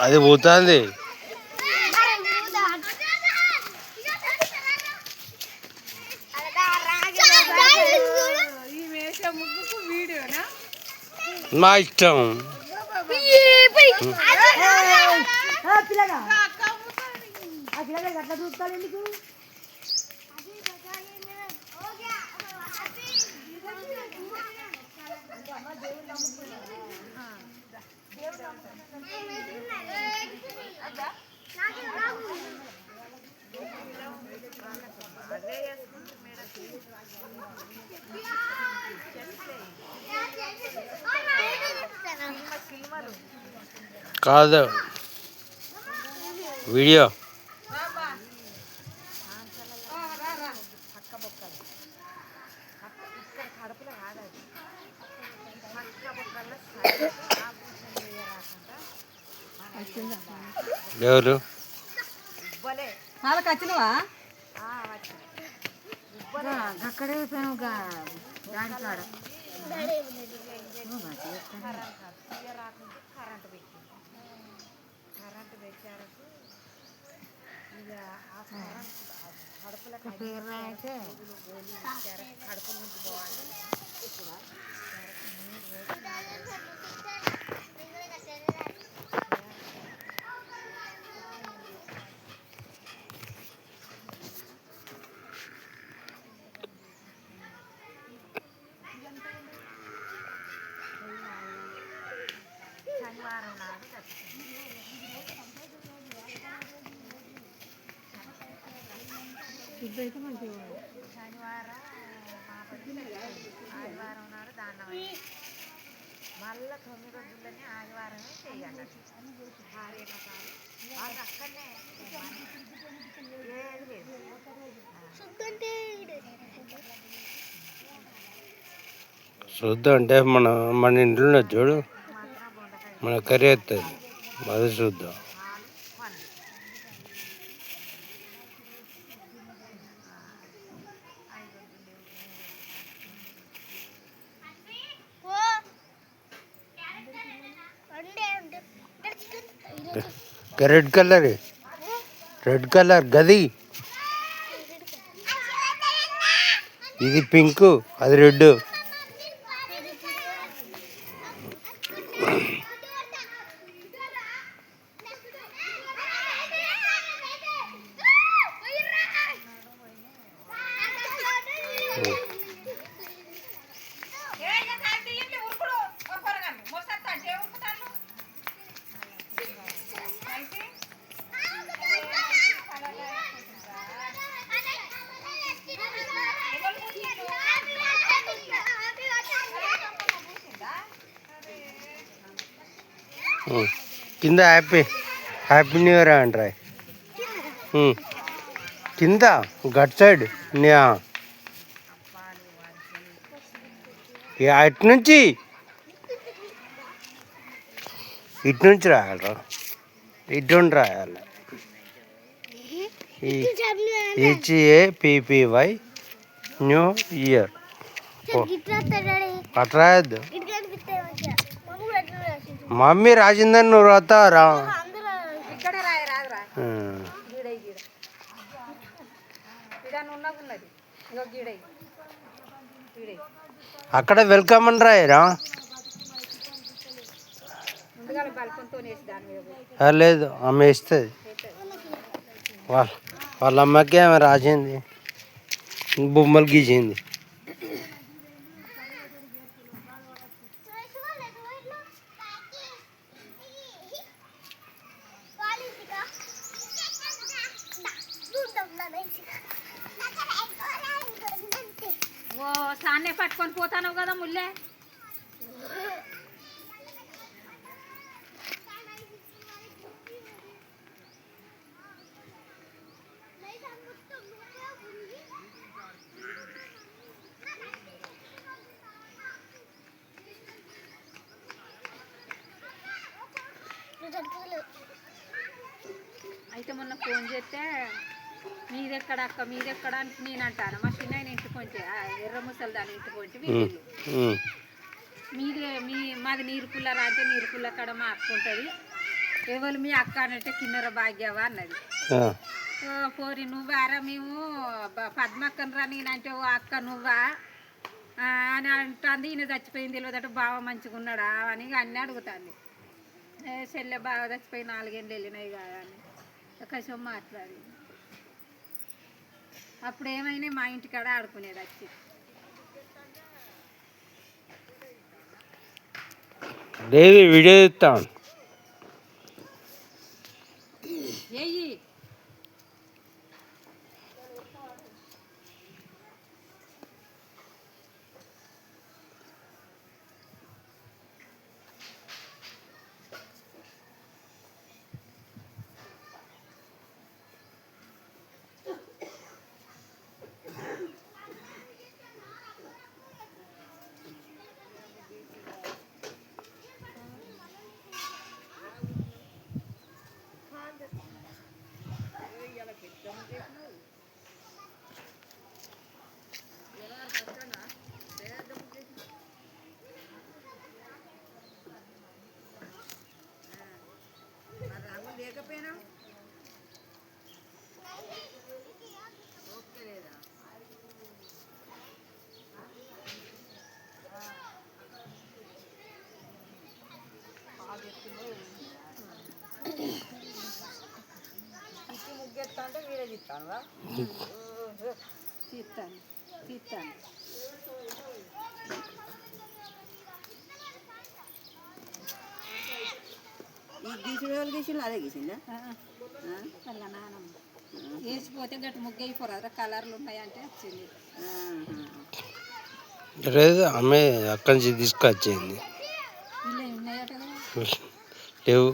అది పోతుంది. మా ఇష్టం. కాదు వీడియో. ఎవరు వాళ్ళకి వచ్చినవా? అక్కడే దాని కాడ కరెంటు పెట్టారు. ఇక కడుపులో పేరు అయితే కడుపు నుంచి పోవాలి. శనివారం నాడు శనివారం ఆదివారం నాడు దానం మళ్ళీ 9 రోజుల్లోనే ఆదివారమే చేయాలి. వాళ్ళు అక్కడనే ఏది లేదు. శుద్ధ అంటే మన ఇంట్లో చూడు, మన కర్రీ వస్తుంది అది శుద్ధ. రెడ్ కలర్ గది, ఇది పింక్, అది రెడ్. కింద హ్యాపీ న్యూ ఇయర్ అంటారా? కింద గట్ సైడ్ ఇటు నుంచి రాయాలరా, ఇటు రాయాలి. HAPPY న్యూ ఇయర్ అట్లా రాయద్దు. మమ్మీ రాసిందని నువ్వు రాస్తావరా? అక్కడ వెల్కమ్ అని రాయరా? లేదు, ఆమె ఇస్తుంది. వాళ్ళ అమ్మకి ఆమె రాసింది, బొమ్మలు గీసింది. సాన్నే పట్టుకొని పోతాను కదా ముల్లే. అయితే మొన్న ఫోన్ చేస్తే మీదెక్కడ అక్క మీదెక్కడ అని నేను అంటాను. మా చిన్న ఇంటికి కొంచెం ఎర్ర ముసలి దాని ఇంటికి కొంచెం మీదే మాది నీరుపుల్ల రాజే నీరుపుల్ల కాడ మా అక్క ఉంటుంది. ఎవరు మీ అక్క అంటే కిన్నెర భాగ్యవా అన్నది. ఆ, పోరి నువ్వారా, మేము పద్మక్కను రా నేనంటే ఓ అక్క నువ్వా అని అంటుంది. ఈయన చచ్చిపోయింది తెలియదట, బావ మంచిగా ఉన్నాడా అని అన్నీ అడుగుతుంది. చెల్లె బాగా చచ్చిపోయి 4 ఏళ్ళు వెళ్ళినాయి కదా అని కొంచెం మాట్లాడి అప్పుడు ఏమైనా మా ఇంటికాడ ఆడుకునేది వచ్చి. డైలీ వీడియో ఇస్తాను. ఏయి లేకపోయినా ఓకే లేదా ముగ్గెత్తా అంటే వీడే తీస్తాను తీస్తాను తీస్తాను. ఈ గీసుడు వాళ్ళు గీసిండు అదే గీసిందా? వాళ్ళ నానమ్మ వేసిపోతే గట్టి ముగ్గు అయిపోరాదు, కలర్లు ఉన్నాయంటే వచ్చింది. లేదు ఆమె అక్కడి నుంచి తీసుకొచ్చింది. ఇలా ఉన్నాయట కదా. లేవు.